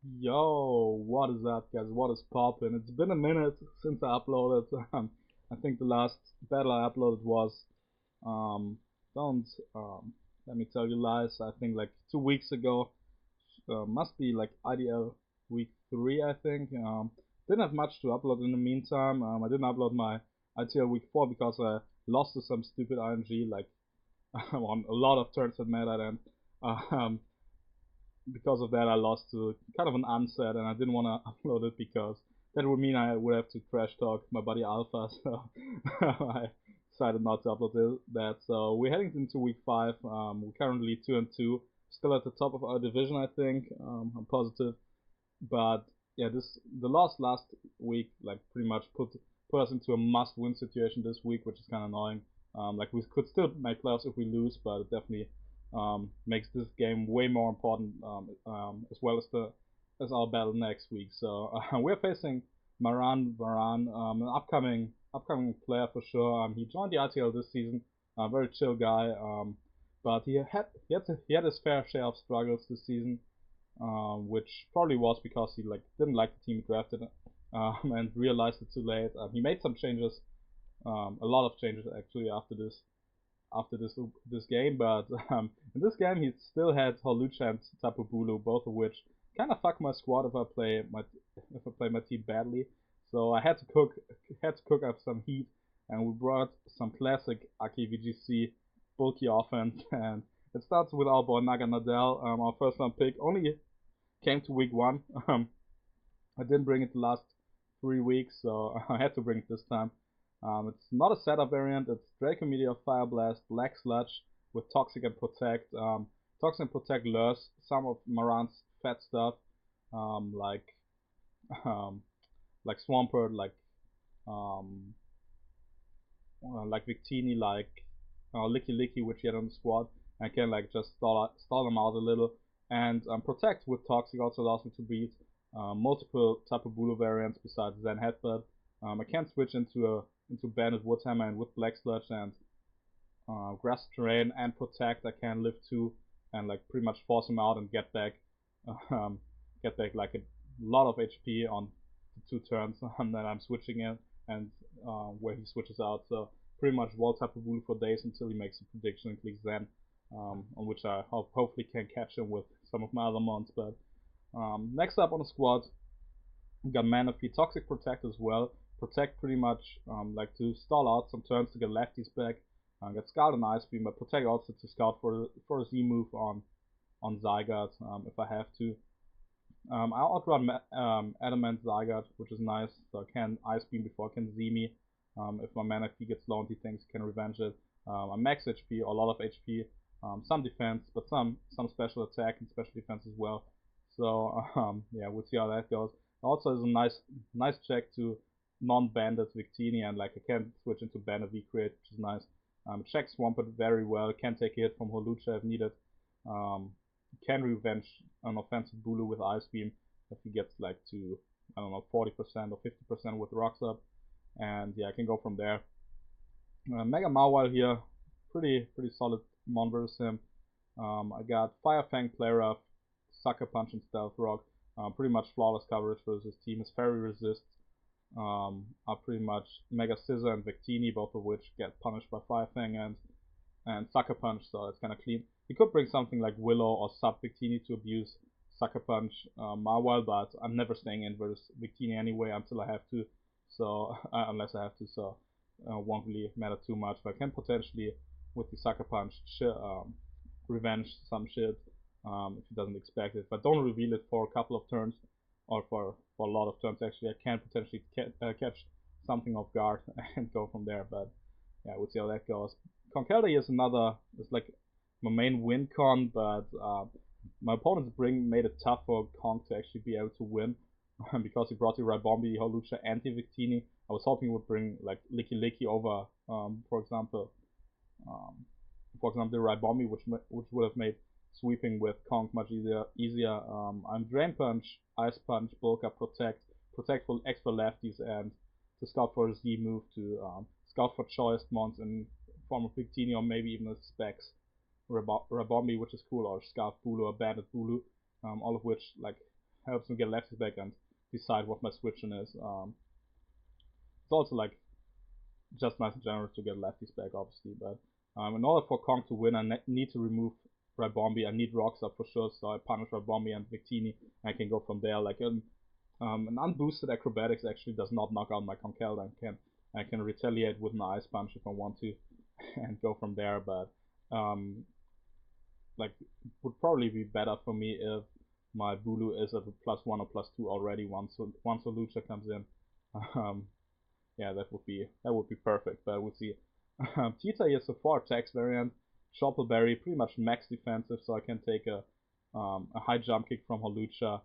Yo, what is up, guys? What is poppin'? It's been a minute since I uploaded. I think the last battle I uploaded was, um, don't, let me tell you lies. I think like 2 weeks ago. Must be like ITL week 3, I think. Didn't have much to upload in the meantime. I didn't upload my ITL week 4 because I lost to some stupid RNG, like, on a lot of turns that mattered, and, um, because of that, I lost to kind of an unset, and I didn't want to upload it because that would mean I would have to trash talk my buddy Alpha. So I decided not to upload that. So we're heading into week 5. We're currently 2-2, still at the top of our division, I think. I'm positive, but yeah, the loss last week like pretty much put us into a must-win situation this week, which is kind of annoying. Like we could still make playoffs if we lose, but it definitely makes this game way more important, as well as the as our battle next week. So we're facing MaranVaran, an upcoming player for sure. He joined the ITL this season, a very chill guy, but he had his fair share of struggles this season, which probably was because he like didn't like the team he drafted, and realized it too late. He made some changes, a lot of changes actually after this game, but in this game he still had Holucha and Tapu Bulu, both of which kind of fuck my squad if I play my team badly. So I had to cook up some heat, and we brought some classic Aki VGC bulky offense, and it starts with our boy Naga Nadal, our first round pick. Only came to week 1. I didn't bring it the last 3 weeks, so I had to bring it this time. It's not a setup variant. It's Draco Meteor, Fire Blast, Black Sludge with Toxic and Protect. Toxic and Protect lures some of Maran's fat stuff, like um, like Swampert, um, like Victini, like Licky Licky, which he had on the squad, and can like just stall them out a little. And Protect with Toxic also allows me to beat multiple Tapu Bulu variants besides Zen Headbutt. I can switch into Bandit Woodhammer and with Black Sludge and Grass Terrain and Protect. I can live 2 and like pretty much force him out and um, get back like a lot of HP on the 2 turns and then I'm switching in and where he switches out. So pretty much wall Tapu Bulu for days until he makes a prediction and clicks Zen, on which I hopefully can catch him with some of my other mons. But next up on the squad, we got Manaphy, Toxic Protect as well. Protect pretty much like to stall out some turns to get lefties back. Get Scald and Ice Beam, but Protect also to scout for a Z move on Zygarde, if I have to. I outrun Adamant Zygarde, which is nice, so I can Ice Beam before I can Z me. If my mana P gets low and he thinks he can revenge it. I'm max HP, or a lot of HP, some defense, but some special attack and special defense as well. So yeah, we'll see how that goes. Also, is a nice check to non-banded Victini, and like I can switch into banded V-Create, which is nice. Checks Swampert very well, can take a hit from Holucha if needed. Um, can revenge an offensive Bulu with Ice Beam if he gets like to, I don't know, 40% or 50% with Rocks up. And yeah, I can go from there. Mega Mawile here, pretty solid mon versus him. I got Fire Fang, Play Rough, Sucker Punch, and Stealth Rock. Pretty much flawless coverage versus his team. His Fairy Resist are pretty much Mega Scissor and Victini, both of which get punished by Fire Fang and Sucker Punch, so it's kind of clean. He could bring something like Willow or Sub Victini to abuse Sucker Punch Mawile, but I'm never staying in versus Victini anyway until I have to. So unless I have to, so won't really matter too much. But I can potentially with the Sucker Punch revenge some shit if he doesn't expect it. But don't reveal it for a couple of turns or for a lot of turns. Actually, I can potentially catch something off guard and go from there. But yeah, we'll see how that goes. Conkelda is like my main win con, but my opponent's made it tough for Kong to actually be able to win because he brought the Ribombi, Holucha, and the Victini. I was hoping he would bring like Licky Licky over, um, the Ribombi, which would have made sweeping with Kong much easier. I'm Drain Punch, Ice Punch, Bulk Up, Protect for extra lefties, and to scout for a Z move to scout for choice mons in form of Victini or maybe even a Specs Rabombi, which is cool, or Scarf Bulu or Bandit Bulu, all of which like helps me get lefties back and decide what my switching is. It's also like just nice and generous to get lefties back, obviously. But in order for Kong to win, I need to remove Rabombi. I need rocks up for sure, so I punish Rabombi and Victini, and I can go from there. Like an unboosted acrobatics actually does not knock out my Conkel. I can retaliate with an ice punch if I want to, and go from there. But like would probably be better for me if my Bulu is at a +1 or +2 already once a Lucha comes in. Yeah, that would be perfect. But we'll see. Tita is a 4 attacks variant. Choppleberry, pretty much max defensive, so I can take a high jump kick from Holucha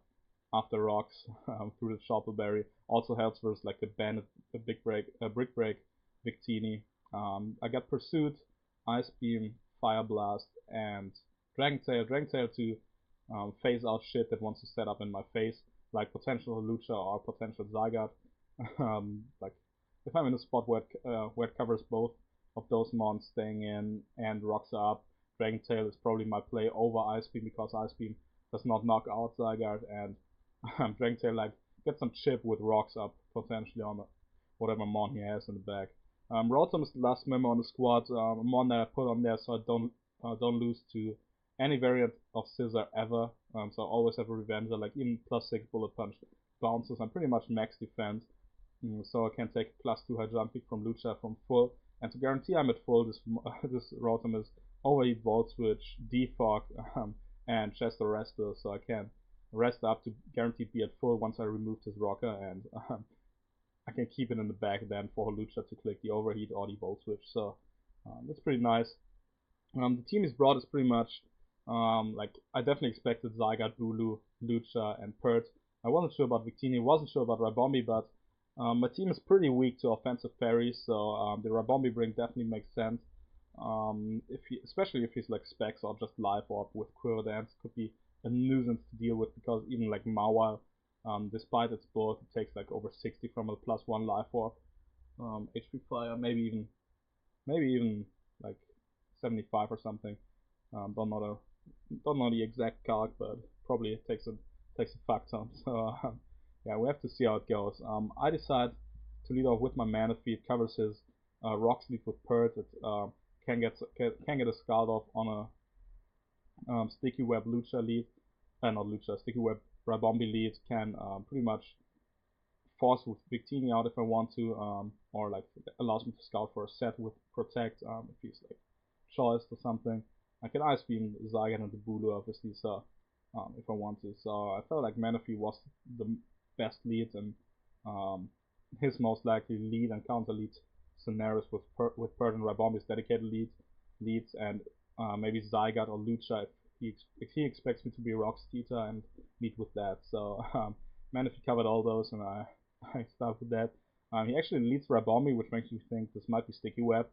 after rocks through the Choppleberry. Also helps versus like a Bandit, a Brick Break, Victini. I got Pursuit, Ice Beam, Fire Blast, and Dragon Tail. Dragon Tail to phase out shit that wants to set up in my face, like potential Holucha or potential Zygarde. Like if I'm in a spot where it covers both of those mons staying in and rocks are up, Dragon Tail is probably my play over Ice Beam, because Ice Beam does not knock out Zygarde, and Dragon Tail like get some chip with rocks up potentially on whatever mon he has in the back. Rotom is the last member on the squad, a mon that I put on there so I don't lose to any variant of Scissor ever. So I always have a Revenger, like even +6 Bullet Punch bounces. I'm pretty much max defense. So I can take +2 high jump kick from Lucha from full, and to guarantee I'm at full, this Rotom is Overheat, Volt Switch, Defog, and Chester Rester, so I can rest up to guaranteed be at full once I remove his rocker, and I can keep it in the back then for Lucha to click the Overheat or the Volt Switch. So that's pretty nice. The team he's brought is pretty much like I definitely expected Zygarde, Bulu, Lucha, and Pert. I wasn't sure about Victini, wasn't sure about Rabombi, but my team is pretty weak to offensive fairies, so the Rabombi bring definitely makes sense. Especially if he's like Specs or just Life Orb with Quiver Dance, could be a nuisance to deal with, because even like Mawile, despite its bulk, it takes like over 60 from a +1 Life Orb. HP Fire, maybe even like 75 or something. Don't know the exact calc, but probably it takes a fuck ton. So yeah, we have to see how it goes. I decide to lead off with my Mana Feed, covers his Rock Sleep with Pert. It can get a Scald off on a Sticky Web Lucha lead, not Lucha, Sticky Web Rabombi lead. Can pretty much force with Victini out if I want to, or like allows me to scout for a set with Protect if he's like choice or something. I can Ice Beam Zygarde and the Bulu obviously, so if I want to. So I felt like Manaphy was the best lead, and his most likely lead and counter lead scenarios with Pert and Rabombi's dedicated leads, and maybe Zygarde or Lucha if he expects me to be Rock Tita and lead with that. So Manaphy covered all those, and I start with that. He actually leads Rabombi, which makes me think this might be Sticky Web,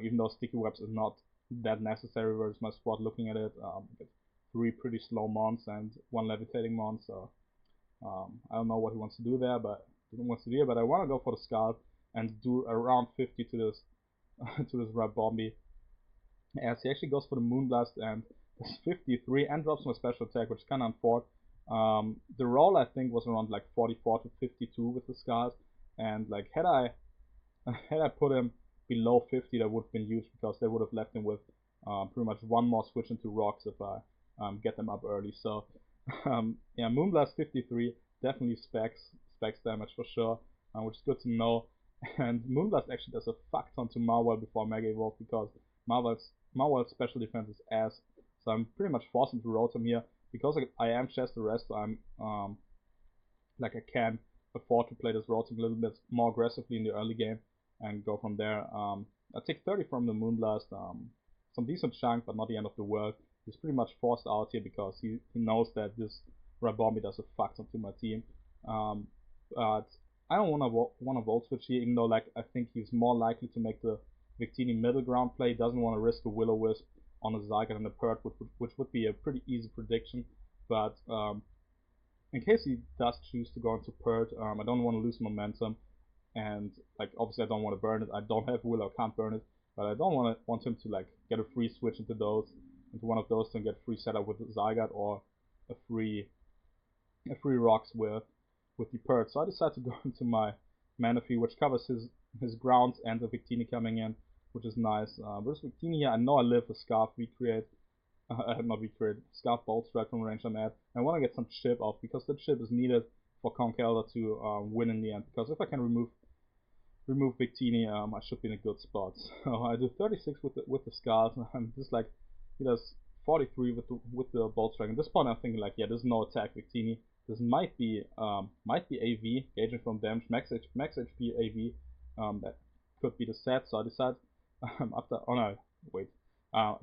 even though Sticky Webs is not that necessary versus my squad looking at it. 3 pretty slow mons and 1 levitating mon, so I don't know what he wants to do there, but I want to go for the Scald and do around 50 to this to this Rabombi, as he actually goes for the Moonblast and does 53 and drops my special attack, which is kind of unfortunate. The roll I think was around like 44 to 52 with the Scald, and like had I put him below 50, that would have been huge, because they would have left him with pretty much 1 more switch into rocks if I get them up early. So yeah, Moonblast 53 definitely specs damage for sure, which is good to know. And Moonblast actually does a fuck ton to Mawile before Mega Evolve, because Mawile's special defense is ass. So I'm pretty much forced into Rotom here, because I am Chester Rest. I'm like I can afford to play this Rotom a little bit more aggressively in the early game and go from there. I take 30 from the Moonblast, some decent chunk, but not the end of the world. He's pretty much forced out here because he knows that this Rabombi does a fuck ton to my team. But I don't want to Volt Switch here, even though like I think he's more likely to make the Victini middle ground play. Doesn't want to risk a Will-O-Wisp on a Zygarde and a Pert, which would be a pretty easy prediction. But in case he does choose to go into Pert, I don't want to lose momentum, and like obviously I don't want to burn it. I don't have Will or can't burn it, but I don't want him to like get a free switch into one of those and get free setup with Zygarde, or a free free rocks with the Purge. So I decided to go into my Manaphy, which covers his grounds and the Victini coming in, which is nice. Versus Victini here, I know I live a Scarf Recreate. Not Recreate, Scarf Bolt Strike from range I'm at. I want to get some chip off because that chip is needed for Conk Elder to win in the end. Because if I can remove Victini, I should be in a good spot. So I do 36 with the Scarf. I'm just like, he does 43 with the Bolt Strike. At this point I'm thinking like, yeah, there's no attack Victini. This might be AV, gauging from damage, max HP AV. That could be the set. So I decide after, oh no, wait.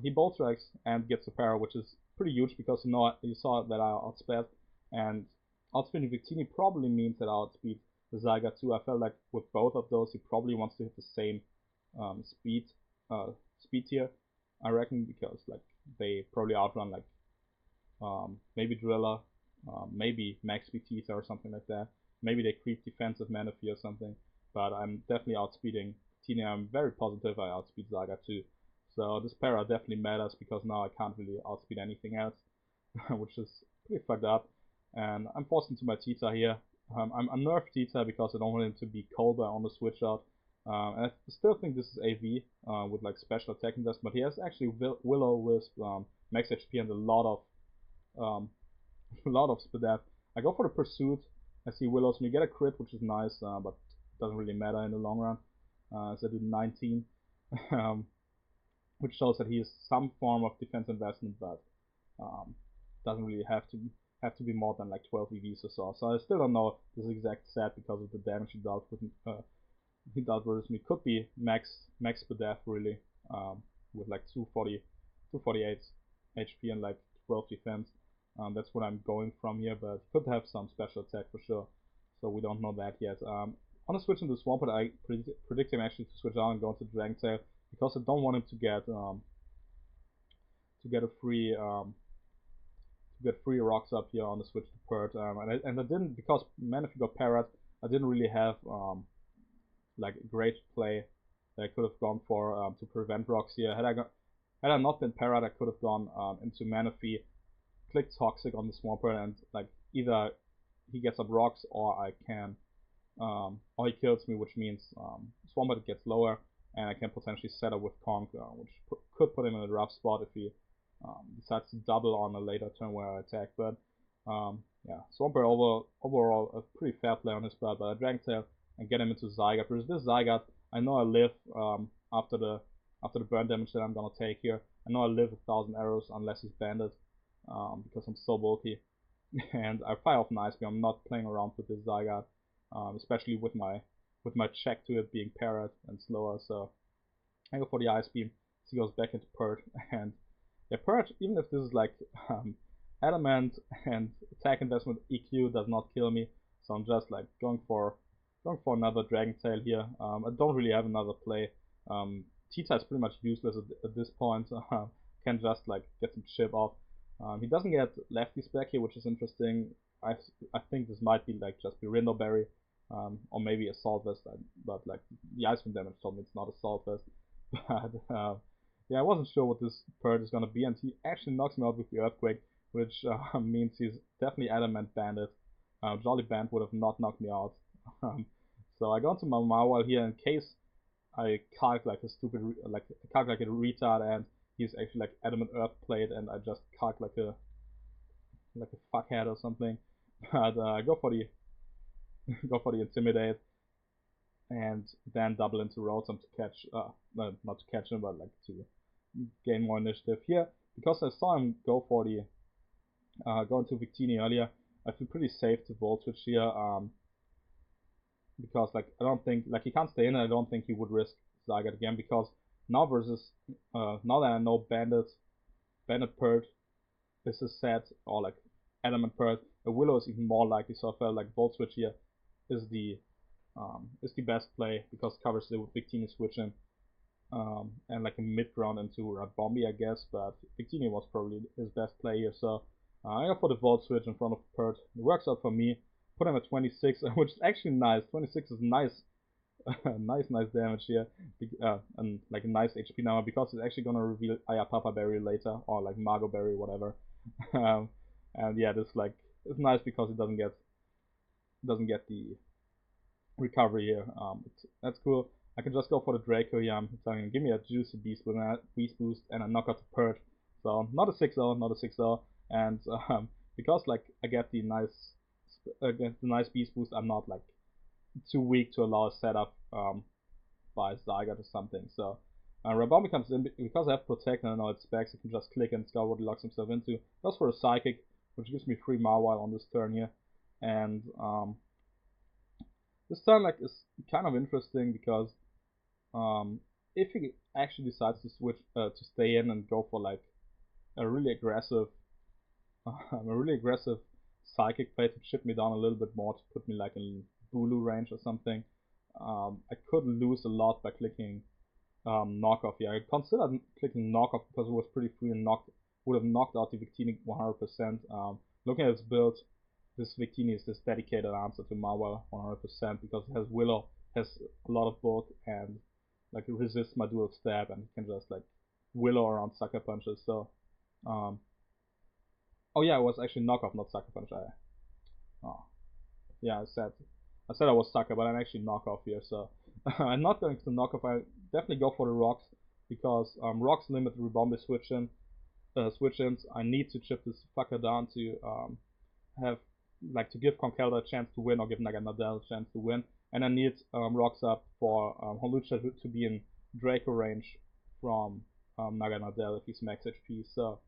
He Bolt Strikes and gets the para, which is pretty huge because you saw that I outsped, and outspeeding Victini probably means that I outspeed the Zygarde too. I felt like with both of those, he probably wants to hit the same speed tier, I reckon, because like they probably outrun like maybe Driller, maybe Max Betita or something like that. Maybe they creep defensive Manaphy or something. But I'm definitely outspeeding Tina. I'm very positive I outspeed Zygarde too. So this para definitely matters because now I can't really outspeed anything else, which is pretty fucked up. And I'm forced into my Tita here. I'm nerfed Tita because I don't want him to be colder on the switch out. And I still think this is AV with like special attack investment. But he has actually Will-O-Wisp, max HP and a lot of Spadaf. I go for the Pursuit. I see Willows and you get a crit, which is nice, but doesn't really matter in the long run. So I do 19. Which shows that he is some form of defense investment, but doesn't really have to be more than like 12 EVs or so. So I still don't know this exact set because of the damage he dealt versus me. Could be max Spadaf really, with like 248 HP and like 12 defense. That's what I'm going from here, but could have some special attack for sure. So we don't know that yet. On the switch into Swampert, I predict him actually to switch out and go into Dragon Tail because I don't want him to get free rocks up here on the switch to Pert. And I didn't, because Manaphy got parried, I didn't really have like a great play that I could have gone for to prevent rocks here. Had I not been parried, I could have gone into Manaphy, click Toxic on the Swampert, and like either he gets up rocks or I can or he kills me, which means Swampert gets lower and I can potentially set up with Conk, which could put him in a rough spot if he decides to double on a later turn where I attack. But yeah, Swampert overall a pretty fair play on his part, but I Dragon Tail and get him into Zygarde. Whereas this Zygarde, I know I live after the burn damage that I'm gonna take here. I know I live 1,000 arrows unless he's banded, because I'm so bulky. And I fire off Nice Beam. I'm not playing around with this Zygarde, especially with my check to it being parried and slower. So I go for the Ice Beam. He goes back into Purge, and yeah, Purge, even if this is like Adamant and attack investment EQ does not kill me, so I'm just like going for another Dragon Tail here. I don't really have another play. Tita is pretty much useless at this point. Can just like get some chip off. He doesn't get lefties back here, which is interesting. I think this might be like just be Rindo Berry, or maybe Assault Vest, but like the Icewind damage told me it's not Assault Vest. But yeah, I wasn't sure what this Purge is gonna be, and he actually knocks me out with the Earthquake, which means he's definitely Adamant Bandit. Jolly Band would have not knocked me out. So I go into my Marwell here in case I calc like a stupid, calc like a retard, and he's actually like Adamant Earth Plate, and I just calc like a fuckhead or something. But I go for the Intimidate, and then double into Rotom to catch, not to catch him, but like to gain more initiative here. Because I saw him go for the go into Victini earlier, I feel pretty safe to Volt Switch here. Because like I don't think like he can't stay in, and I don't think he would risk Zygarde again, because now versus now that I know Bandit Purge is a set, or like Adamant Purge, a Willow is even more likely. So I felt like Volt Switch here is the best play because it covers the Victini switching, and like a mid ground into Bombi, I guess. But Victini was probably his best play here, so I go for the Volt Switch in front of Purge. It works out for me. Put him at 26, which is actually nice. 26 is nice, nice damage here, and like a nice HP number because it's actually gonna reveal Aya Papa Berry later, or like Margot Berry, whatever. And yeah, this like it's nice because it doesn't get the recovery here. That's cool. I can just go for the Draco here. I'm telling give me a juicy beast boost and a knockout to Purge. So not a 6-0, not a 6-0. And because like I get the nice beast boost, I'm not like too weak to allow a setup by Zygarde or something. So Rabombi comes in because I have Protect and I know its specs. I can just click and scout what he locks himself into. Goes for a Psychic, which gives me 3 Mawile on this turn here. And this turn like is kind of interesting because if he actually decides to switch to stay in and go for like a really aggressive psychic play to chip me down a little bit more to put me like in Bulu range or something, I could lose a lot by clicking knockoff here. I considered clicking knockoff because it was pretty free and would have knocked out the Victini 100%. Looking at its build, this Victini is this dedicated answer to Mawile 100% because it has Willow, has a lot of bulk, and like it resists my dual stab and can just like Willow around Sucker Punches. So, oh yeah, it was actually knockoff, not Sucker Punch. Oh, yeah, I said I was Sucker, but I'm actually knockoff here. So I'm not going to knockoff. I definitely go for the rocks because rocks limit Rebombi switch-ins. I need to chip this fucker down to have like to give Conkeldurr a chance to win or give Naganadel a chance to win. And I need rocks up for Hawlucha to be in Draco range from Naganadel if he's max HP. So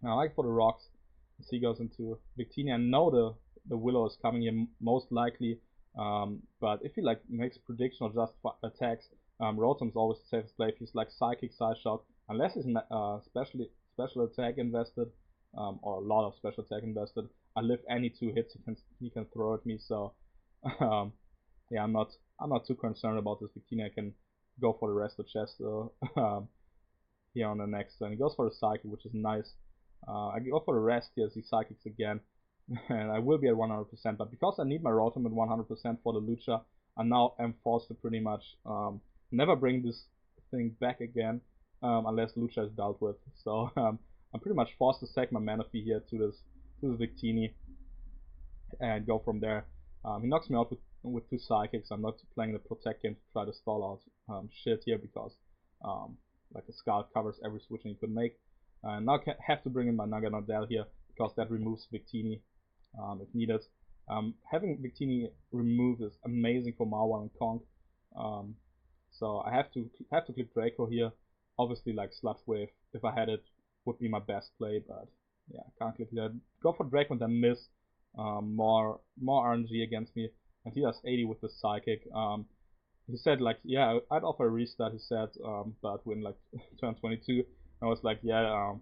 I like for the rocks. As he goes into Victini, I know the Willow is coming here most likely. But if he like makes prediction or just attacks, Rotom's always the safest play. If he's like Psychic Side Shot, unless he's special attack invested, or a lot of special attack invested, I live any 2 hits he can throw at me. So yeah, I'm not too concerned about this Victini. I can go for the rest of the chest here on the next turn. He goes for the Psychic, which is nice. I go for the rest here as he Psychics again. And I will be at 100%, but because I need my Rotom at 100% for the Lucha, I now am forced to pretty much never bring this thing back again unless Lucha is dealt with. So I'm pretty much forced to sack my Manaphy here to this Victini and go from there. He knocks me out with 2 Psychics. I'm not playing the Protect game to try to stall out shit here because like a Scout covers every switch he could make. Now I have to bring in my Naganadel here because that removes Victini if needed. Having Victini removed is amazing for Mawile and Conk. So I have to click Draco here. Obviously, like Sludge Wave, if I had it, would be my best play, but yeah, can't click that. Go for Draco and then miss. More RNG against me, and he does 80 with the Psychic. He said like, yeah, I'd offer a restart. He said, but when like turn 22. I was like, yeah,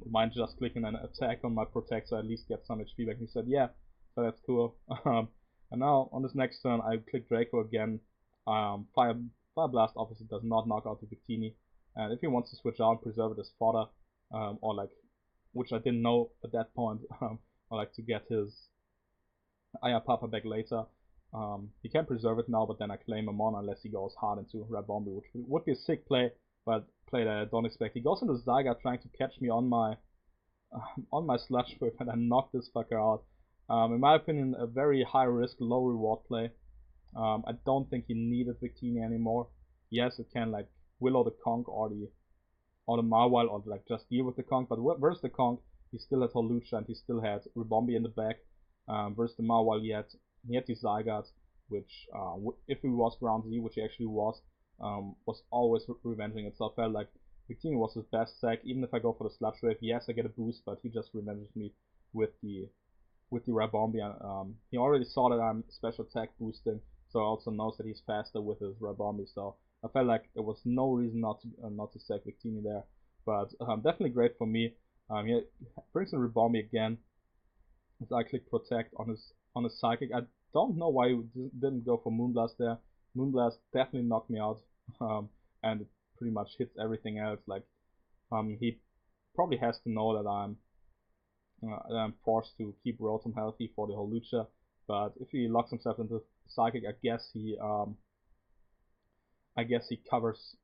mind just clicking an attack on my Protect so I at least get some HP back. He said, yeah, so that's cool. And now on this next turn, I click Draco again. Fire Blast obviously does not knock out the Victini. And if he wants to switch out, preserve it as fodder, or like, which I didn't know at that point, or like to get his Aya Papa back later. He can preserve it now, but then I claim him on unless he goes hard into Rabombi, which would be a sick play, but play that I don't expect. He goes into Zygarde trying to catch me on my Sludge Whip, and I knock this fucker out. In my opinion, a very high risk, low reward play. I don't think he needed Victini anymore. Yes, it can like Willow the Conk or the Mawile or like just deal with the Conk, but versus the Conk, he still had Hawlucha and he still had Rebombi in the back. Versus the Mawile, he had the Zygarde, which if he was Ground Z, which he actually was always revenging itself. Felt like Victini was his best sack. Even if I go for the Sludge Wave, yes, I get a boost, but he just revenges me with the Rabombi. He already saw that I'm special attack boosting, so also knows that he's faster with his Rabombi. So I felt like there was no reason not to sack Victini there. But definitely great for me. He brings in Rabombi again. So I click Protect on his Psychic. I don't know why he didn't go for Moonblast there. Moonblast definitely knocked me out, and it pretty much hits everything else. Like, he probably has to know that I'm forced to keep Rotom healthy for the Hawlucha. But if he locks himself into Psychic, I guess he covers.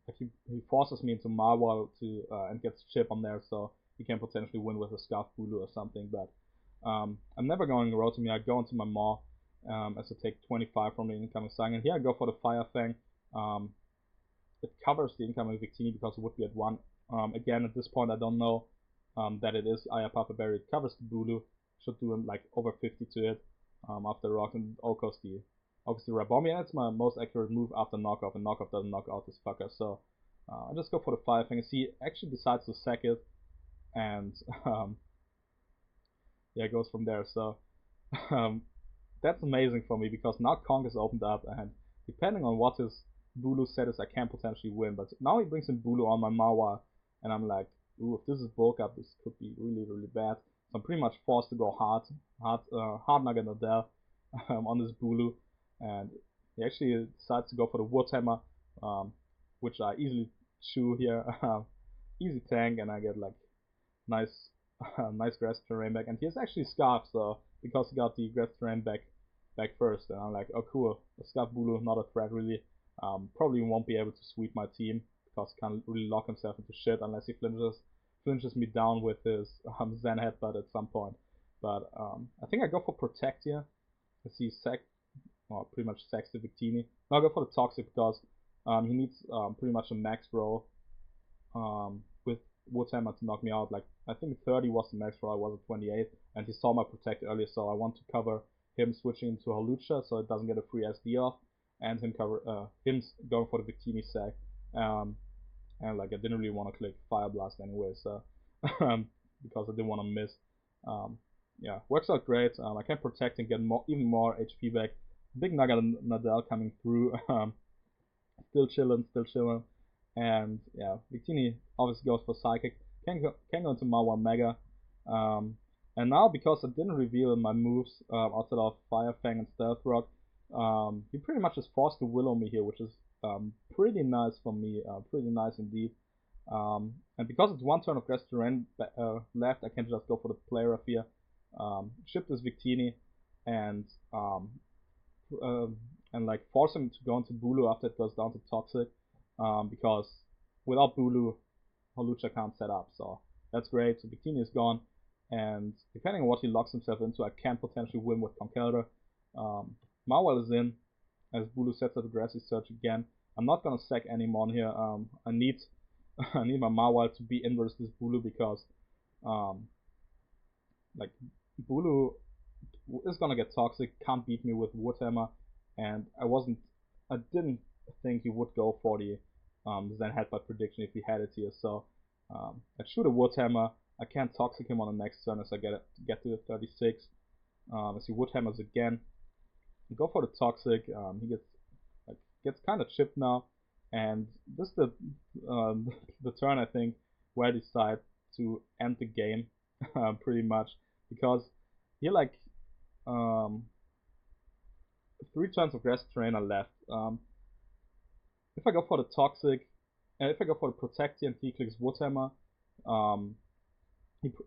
Like he forces me into Mawile to and gets chip on there. So he can potentially win with a Scarf Bulu or something. But I'm never going Rotom here. I go into my Maw as I take 25 from the incoming Sang, and here I go for the Fire Fang. It covers the incoming Victini because it would be at 1. Again, at this point, I don't know that it is Aya Papa Berry. It covers the Bulu. Should do like over 50 to it after Rock, and obviously Rabomi, and it's my most accurate move after knockoff, and knockoff doesn't knock out this fucker. So I just go for the Fire Fang. He actually decides to sack it, and yeah, it goes from there. So that's amazing for me because now Kong is opened up, and depending on what his Bulu set is, I can potentially win. But now he brings in Bulu on my Mawa, and I'm like, ooh, if this is bulk up, this could be really, really bad. So I'm pretty much forced to go hard Nugget Nadell on this Bulu, and he actually decides to go for the Wood Hammer, which I easily chew here. Easy tank, and I get like nice nice grass terrain back. And he has actually Scarf, so because he got the grass terrain back first, and I'm like, oh cool, the Scarf Bulu, not a threat really. Probably won't be able to sweep my team because he can't really lock himself into shit unless he flinches me down with his Zen Headbutt at some point. But I think I go for Protect here. I see pretty much sacks the Victini. No, I go for the Toxic because he needs pretty much a max roll with Wood Hammer to knock me out. Like, I think 30 was the max roll, I was at 28, and he saw my Protect earlier, so I want to cover him switching into Hawlucha so it doesn't get a free SD off, and him going for the Victini sack. And like I didn't really want to click Fire Blast anyway, so because I didn't want to miss. Yeah, works out great. I can protect and get even more HP back. Big Nugget Nadell coming through. Still chilling. And yeah, Victini obviously goes for Psychic. Can go into Mawa Mega. And now because I didn't reveal my moves outside of Fire Fang and Stealth Rock, he pretty much is forced to Willow me here, which is pretty nice for me, pretty nice indeed. And because it's one turn of Grass Terrain left, I can just go for the Play Rough here, ship this Victini, and like force him to go into Bulu after it goes down to Toxic, because without Bulu, Hawlucha can't set up, so that's great. So Victini is gone, and depending on what he locks himself into, I can potentially win with Conkeldurr. Marwell is in, as Bulu sets up the Grassy Surge again. I'm not gonna sack any Mon here. I need my Marwell to be inverse this Bulu because like Bulu is gonna get toxic, can't beat me with Wood Hammer, and I didn't think he would go for the Zen Headbutt prediction if he had it here. So I shoot a Wood Hammer. I can't toxic him on the next turn as I get to the 36. As he Wood Hammers again. Go for the toxic. He gets kind of chipped now, and this is the turn I think where I decide to end the game, pretty much, because here like 3 turns of Grass Terrain are left. If I go for the toxic, and if I go for the Protect and he clicks Wood Hammer,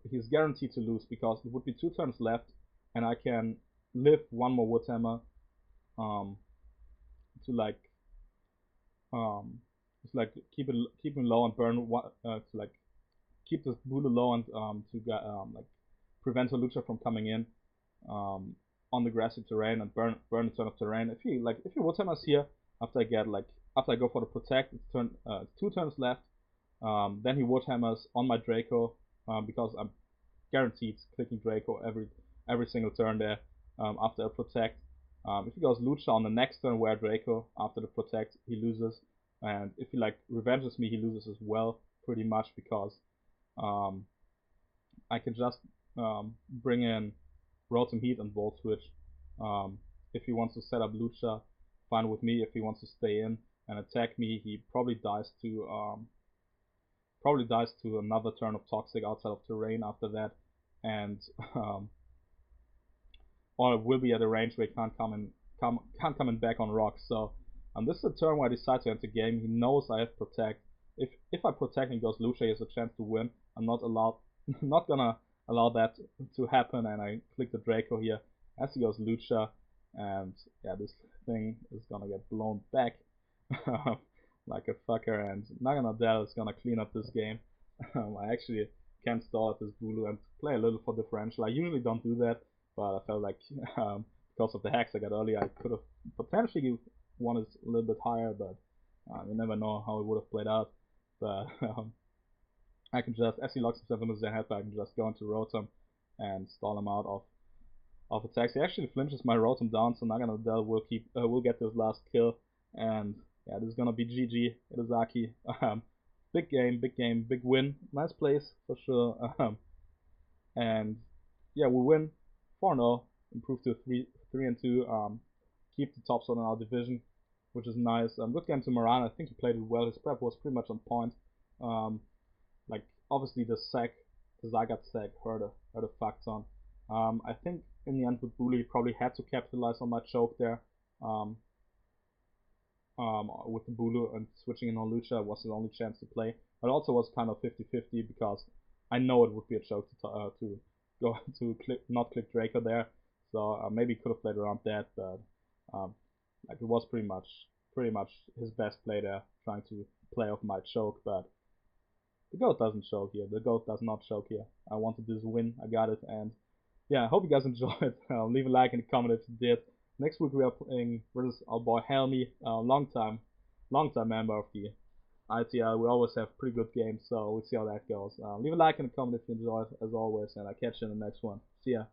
he's guaranteed to lose because it would be 2 turns left, and I can live 1 more Wood Hammer. To like keep him low and burn to like keep this Bulu low and to get like prevent Hawlucha from coming in on the grassy terrain and burn a turn of terrain. If you Wood Hammers here after I go for the Protect, it's 2 turns left. Then he Wood Hammers on my Draco because I'm guaranteed clicking Draco every single turn there after a Protect. If he goes Lucha on the next turn where Draco after the Protect, he loses. And if he like revenges me, he loses as well, pretty much because I can just bring in Rotom Heat and Volt Switch. If he wants to set up Lucha, fine with me. If he wants to stay in and attack me, he probably dies to another turn of Toxic outside of terrain after that, and or it will be at a range where he can't come in back on rocks. So this is a turn where I decide to enter game. He knows I have Protect. If I Protect and he goes Lucha, he has a chance to win. I'm not gonna allow that to happen, and I click the Draco here as he goes Lucha, and yeah, this thing is gonna get blown back like a fucker, and Naganadel is gonna clean up this game. I actually can stall at this Bulu and play a little for differential. I usually don't do that, but I felt like because of the hacks I got earlier, I could have potentially won it a little bit higher, but you never know how it would have played out. But I can just, as he locks himself into the head, I can just go into Rotom and stall him out of attacks. He actually flinches my Rotom down, so Naganadel will get this last kill, and yeah, this is gonna be GG Itazaki. Big game, big win. Nice place for sure. And yeah, we win 4-0, improve to 3-2. Keep the top spot in our division, which is nice. Good game to Maran. I think he played it well. His prep was pretty much on point. Like obviously the Zygarde sack hurt a fuck ton. I think in the end with Bully, he probably had to capitalize on my choke there. With the Bulu and switching in on Lucha was his only chance to play. But also was kind of 50-50 because I know it would be a choke to go to not click Draco there. So maybe could have played around that, but like it was pretty much his best play there, trying to play off my choke. But the GOAT doesn't choke here. The GOAT does not choke here. I wanted this win. I got it. And yeah, I hope you guys enjoyed. Leave a like and a comment if you did. Next week we are playing versus our boy Helmy, long time member of the ITL. We always have pretty good games, so we'll see how that goes. Leave a like and a comment if you enjoyed, as always, and I'll catch you in the next one. See ya.